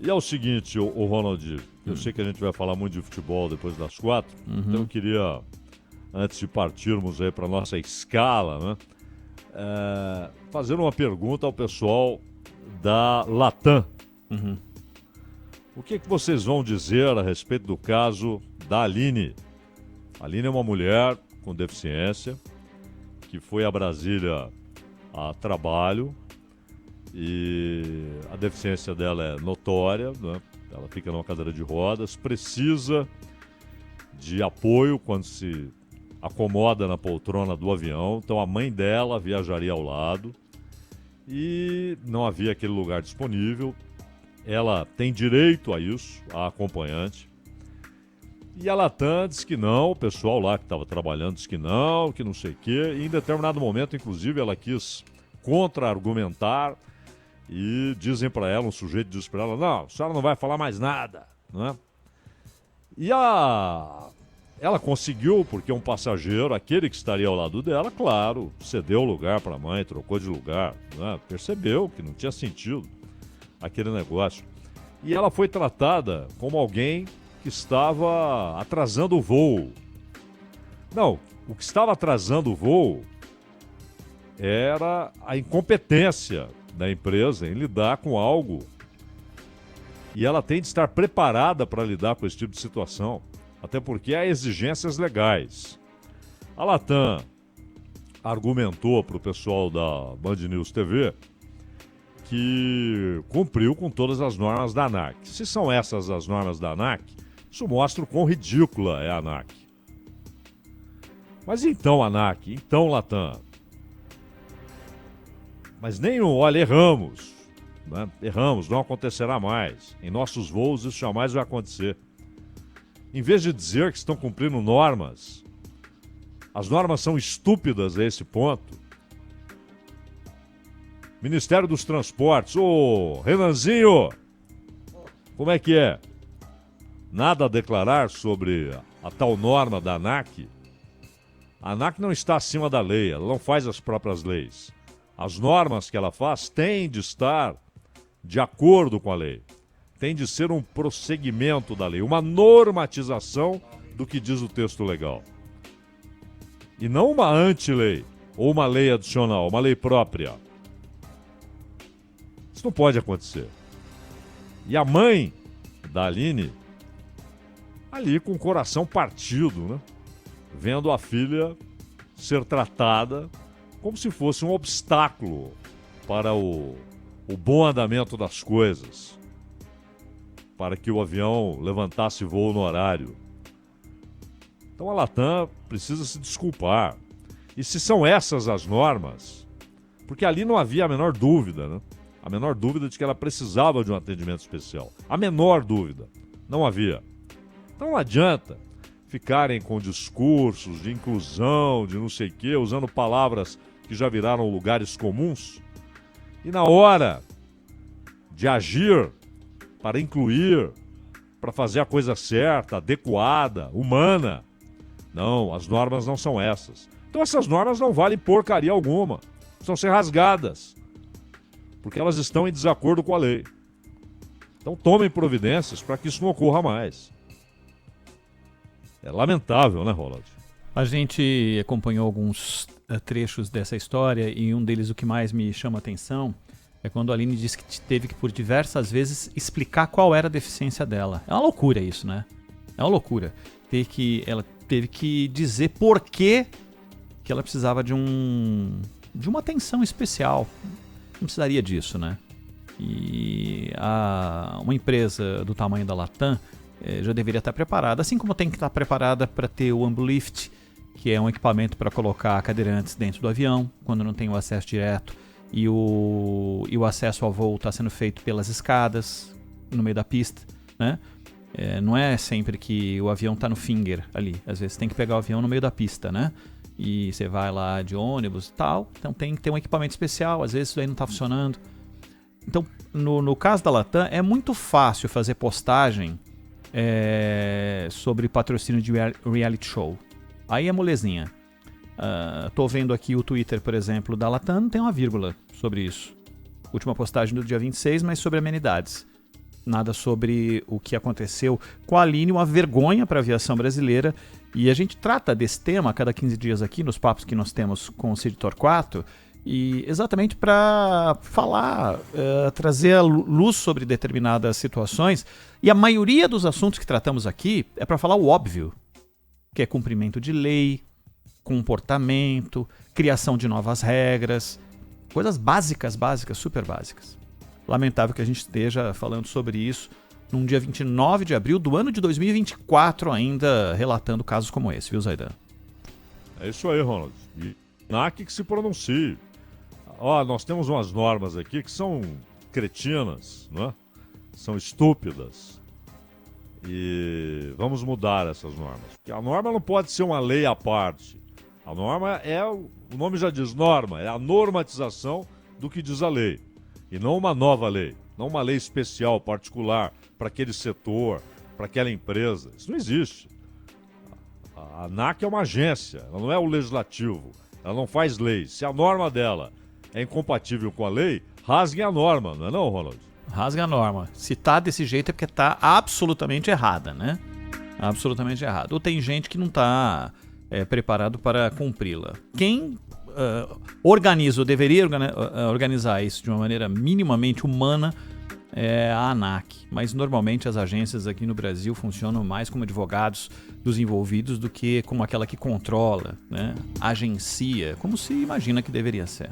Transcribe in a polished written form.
E é o seguinte, o Ronald, eu sei que a gente vai falar muito de futebol depois das 4, então eu queria, antes de partirmos aí para nossa escala, né, fazer uma pergunta ao pessoal da Latam. O que vocês vão dizer a respeito do caso da Aline? A Aline é uma mulher com deficiência que foi a Brasília a trabalho e a deficiência dela é notória, né? Ela fica numa cadeira de rodas, precisa de apoio quando se acomoda na poltrona do avião, então a mãe dela viajaria ao lado e não havia aquele lugar disponível. Ela tem direito a isso, a acompanhante. E a Latam disse que não, o pessoal lá que estava trabalhando disse que não sei o quê. E em determinado momento, inclusive, ela quis contra-argumentar e dizem para ela, um sujeito diz para ela, não, a senhora não vai falar mais nada, né? E ela conseguiu, porque um passageiro, aquele que estaria ao lado dela, claro, cedeu o lugar para a mãe, trocou de lugar, né? Percebeu que não tinha sentido aquele negócio. E ela foi tratada como alguém que estava atrasando o voo. Não, o que estava atrasando o voo era a incompetência da empresa em lidar com algo. E ela tem de estar preparada para lidar com esse tipo de situação. Até porque há exigências legais. A Latam argumentou para o pessoal da Band News TV que cumpriu com todas as normas da ANAC. Se são essas as normas da ANAC, isso mostra o quão ridícula é a ANAC. Mas então, ANAC, então, Latam. Mas olha, erramos. Né? Erramos, não acontecerá mais. Em nossos voos isso jamais vai acontecer. Em vez de dizer que estão cumprindo normas, as normas são estúpidas a esse ponto. Ministério dos Transportes, ô Renanzinho, como é que é? Nada a declarar sobre a tal norma da ANAC? A ANAC não está acima da lei, ela não faz as próprias leis. As normas que ela faz têm de estar de acordo com a lei. Tem de ser um prosseguimento da lei, uma normatização do que diz o texto legal. E não uma anti-lei, ou uma lei adicional, uma lei própria. Isso não pode acontecer. E a mãe da Aline, ali com o coração partido, né? Vendo a filha ser tratada como se fosse um obstáculo para o bom andamento das coisas, para que o avião levantasse voo no horário. Então a Latam precisa se desculpar. E se são essas as normas, porque ali não havia a menor dúvida, né? A menor dúvida de que ela precisava de um atendimento especial. A menor dúvida. Não havia. Então não adianta ficarem com discursos de inclusão, de não sei o quê, usando palavras que já viraram lugares comuns. E na hora de agir para incluir, para fazer a coisa certa, adequada, humana, não, as normas não são essas. Então essas normas não valem porcaria alguma. Precisam ser rasgadas, porque elas estão em desacordo com a lei. Então tomem providências para que isso não ocorra mais. É lamentável, né, Roland? A gente acompanhou alguns trechos dessa história e um deles, o que mais me chama a atenção, é quando a Aline disse que teve que por diversas vezes explicar qual era a deficiência dela. É uma loucura isso, né? É uma loucura. Ela teve que dizer por que ela precisava de uma atenção especial. Não precisaria disso, né? E uma empresa do tamanho da Latam já deveria estar preparada, assim como tem que estar preparada para ter o Ambulift, que é um equipamento para colocar cadeirantes dentro do avião, quando não tem o acesso direto, e o acesso ao voo está sendo feito pelas escadas, no meio da pista, né? Não é sempre que o avião está no finger ali, às vezes tem que pegar o avião no meio da pista, né? E você vai lá de ônibus e tal, então tem que ter um equipamento especial, às vezes isso aí não está funcionando. Então, no caso da Latam, é muito fácil fazer postagem sobre patrocínio de reality show. Aí é molezinha. Tô vendo aqui o Twitter, por exemplo, da Latam, não tem uma vírgula sobre isso. Última postagem do dia 26, mas sobre amenidades. nada sobre o que aconteceu com a Aline, uma vergonha para a aviação brasileira. E a gente trata desse tema a cada 15 dias aqui, nos papos que nós temos com o Cid Torquato, e exatamente para falar, trazer a luz sobre determinadas situações. E a maioria dos assuntos que tratamos aqui é para falar o óbvio, que é cumprimento de lei, comportamento, criação de novas regras, coisas básicas, super básicas. Lamentável que a gente esteja falando sobre isso num dia 29 de abril do ano de 2024 ainda, relatando casos como esse, viu, Zaidan? É isso aí, Ronald. E ANAC que se pronuncie. Nós temos umas normas aqui que são cretinas, não é? São estúpidas. E vamos mudar essas normas. Porque a norma não pode ser uma lei à parte. A norma o nome já diz norma, é a normatização do que diz a lei. E não uma nova lei, não uma lei especial, particular, para aquele setor, para aquela empresa. Isso não existe. A ANAC é uma agência, ela não é o legislativo, ela não faz lei. Se a norma dela é incompatível com a lei, rasgue a norma, não é não, Ronald? Rasgue a norma. Se tá desse jeito é porque tá absolutamente errada, né? Absolutamente errada. Ou tem gente que não tá preparado para cumpri-la. Quem organiza ou deveria organizar isso de uma maneira minimamente humana é a ANAC, mas normalmente as agências aqui no Brasil funcionam mais como advogados dos envolvidos do que como aquela que controla, né? Agencia, como se imagina que deveria ser.